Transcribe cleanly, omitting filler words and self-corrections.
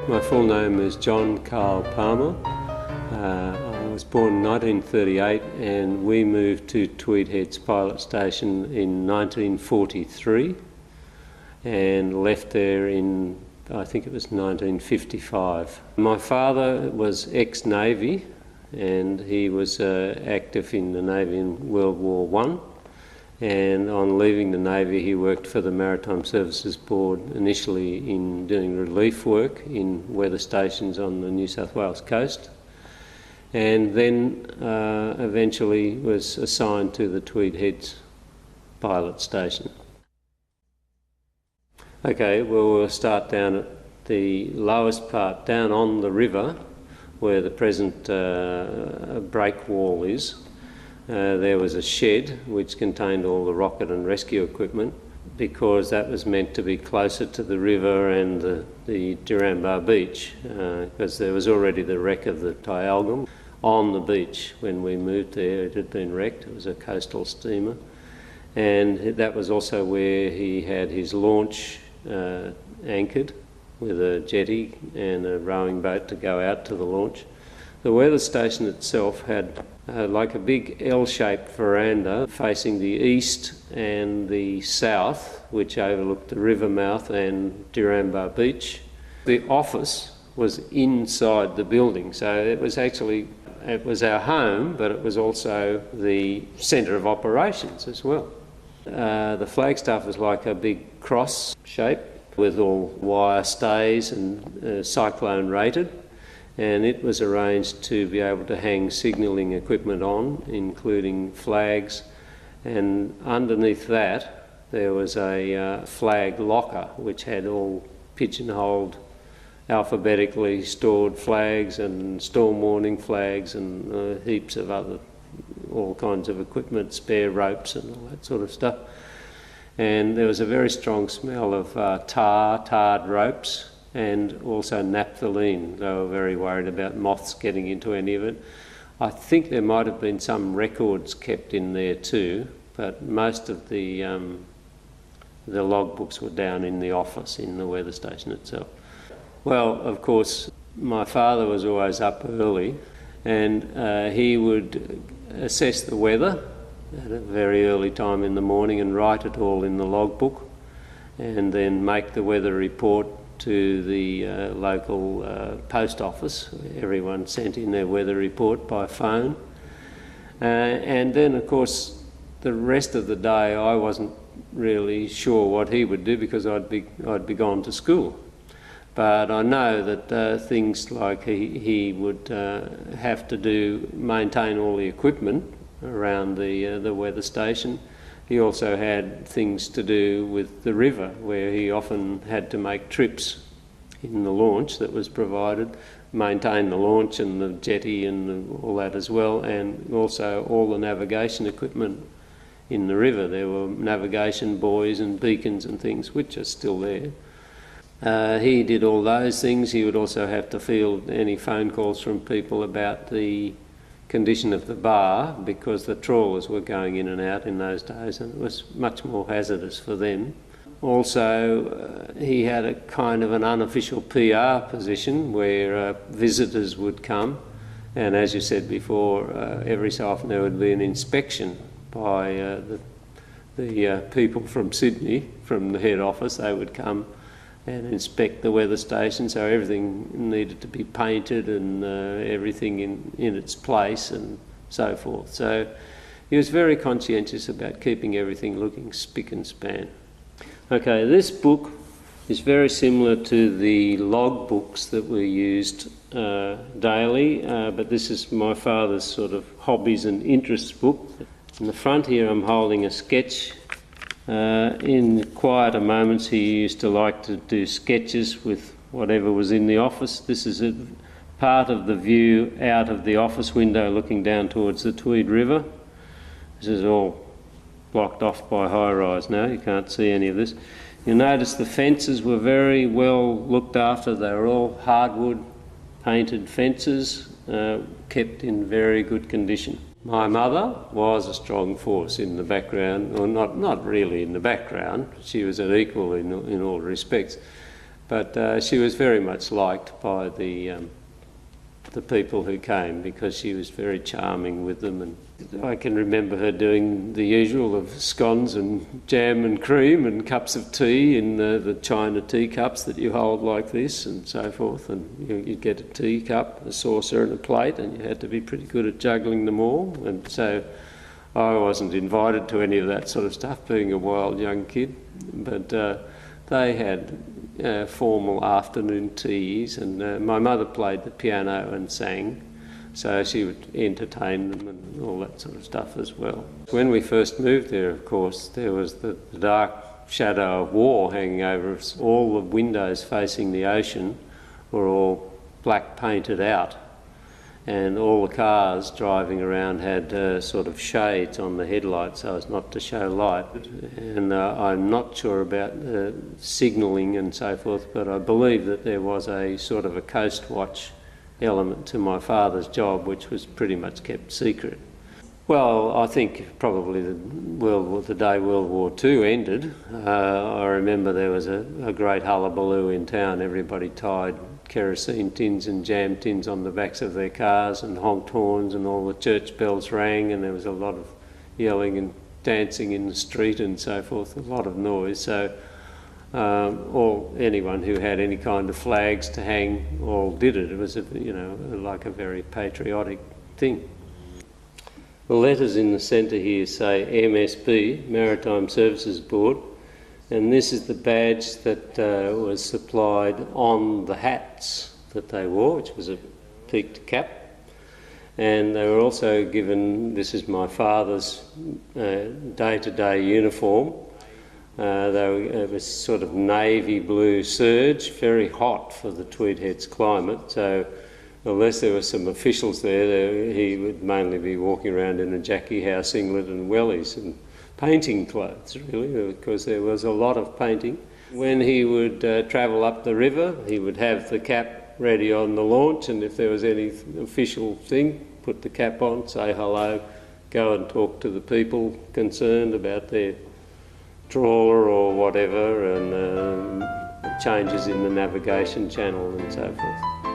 My full name is John Carl Palmer. I was born in 1938 and we moved to Tweed Heads Pilot Station in 1943 and left there in, I think it was 1955. My father was ex-Navy and he was active in the Navy in World War I. And on leaving the Navy he worked for the Maritime Services Board initially in doing relief work in weather stations on the New South Wales coast, and then eventually was assigned to the Tweed Heads Pilot Station. Okay, well, we'll start down at the lowest part, down on the river where the present break wall is. There was a shed which contained all the rocket and rescue equipment because that was meant to be closer to the river and the Durambar beach because there was already the wreck of the Tyalgum on the beach when we moved there. It had been wrecked. It was a coastal steamer, and that was also where he had his launch anchored with a jetty and a rowing boat to go out to the launch. The weather station itself had like a big L-shaped veranda facing the east and the south, which overlooked the river mouth and Durambar Beach. The office was inside the building, so it was our home, but it was also the centre of operations as well. The flagstaff was like a big cross shape with all wire stays and cyclone rated. And it was arranged to be able to hang signalling equipment on, including flags, and underneath that there was a flag locker which had all pigeonholed, alphabetically stored flags and storm warning flags and heaps of all kinds of equipment, spare ropes and all that sort of stuff. And there was a very strong smell of tarred ropes, and also naphthalene. They were very worried about moths getting into any of it. I think there might have been some records kept in there too, but most of the logbooks were down in the office in the weather station itself. Well, of course, my father was always up early, and he would assess the weather at a very early time in the morning and write it all in the logbook, and then make the weather report to the local post office. Everyone sent in their weather report by phone. And then, of course, the rest of the day I wasn't really sure what he would do because I'd be gone to school. But I know that things like he would have to maintain all the equipment around the weather station. He also had things to do with the river, where he often had to make trips in the launch that was provided, maintain the launch and the jetty and all that as well, and also all the navigation equipment in the river. There were navigation buoys and beacons and things which are still there. He did all those things. He would also have to field any phone calls from people about the condition of the bar because the trawlers were going in and out in those days and it was much more hazardous for them. Also, he had a kind of an unofficial PR position where visitors would come, and as you said before, every so often there would be an inspection by the people from Sydney, from the head office. They would come and inspect the weather station, so everything needed to be painted and everything in its place and so forth. So he was very conscientious about keeping everything looking spick and span. Okay, this book is very similar to the log books that we used daily, but this is my father's sort of hobbies and interests book. In the front here I'm holding a sketch. In quieter moments he used to like to do sketches with whatever was in the office. This is a part of the view out of the office window looking down towards the Tweed River. This is all blocked off by high-rise now, you can't see any of this. You'll notice the fences were very well looked after. They were all hardwood painted fences, kept in very good condition. My mother was a strong force in the background, or not really in the background. She was an equal in all respects. But she was very much liked by the people who came, because she was very charming with them. And I can remember her doing the usual of scones and jam and cream and cups of tea in the china teacups that you hold like this and so forth. And you'd get a teacup, a saucer and a plate, and you had to be pretty good at juggling them all. And so I wasn't invited to any of that sort of stuff, being a wild young kid. But they had formal afternoon teas, and my mother played the piano and sang, so she would entertain them and all that sort of stuff as well. When we first moved there, of course, there was the dark shadow of war hanging over us. All the windows facing the ocean were all black painted out, and all the cars driving around had sort of shades on the headlights so as not to show light. And I'm not sure about signalling and so forth, but I believe that there was a sort of a coast watch element to my father's job, which was pretty much kept secret. Well, I think probably the day World War II ended, I remember there was a great hullabaloo in town. Everybody tied kerosene tins and jam tins on the backs of their cars and honked horns, and all the church bells rang, and there was a lot of yelling and dancing in the street and so forth, a lot of noise. So anyone who had any kind of flags to hang all did it. It was like a very patriotic thing. The letters in the centre here say MSB, Maritime Services Board, and this is the badge that was supplied on the hats that they wore, which was a peaked cap. And they were also given, this is my father's day-to-day uniform. It was sort of navy blue serge, very hot for the Tweed Heads climate, so unless there were some officials there, he would mainly be walking around in a Jackie House singlet and wellies and painting clothes, really, because there was a lot of painting. When he would travel up the river, he would have the cap ready on the launch, and if there was any official thing, put the cap on, say hello, go and talk to the people concerned about their trawler or whatever, and changes in the navigation channel and so forth.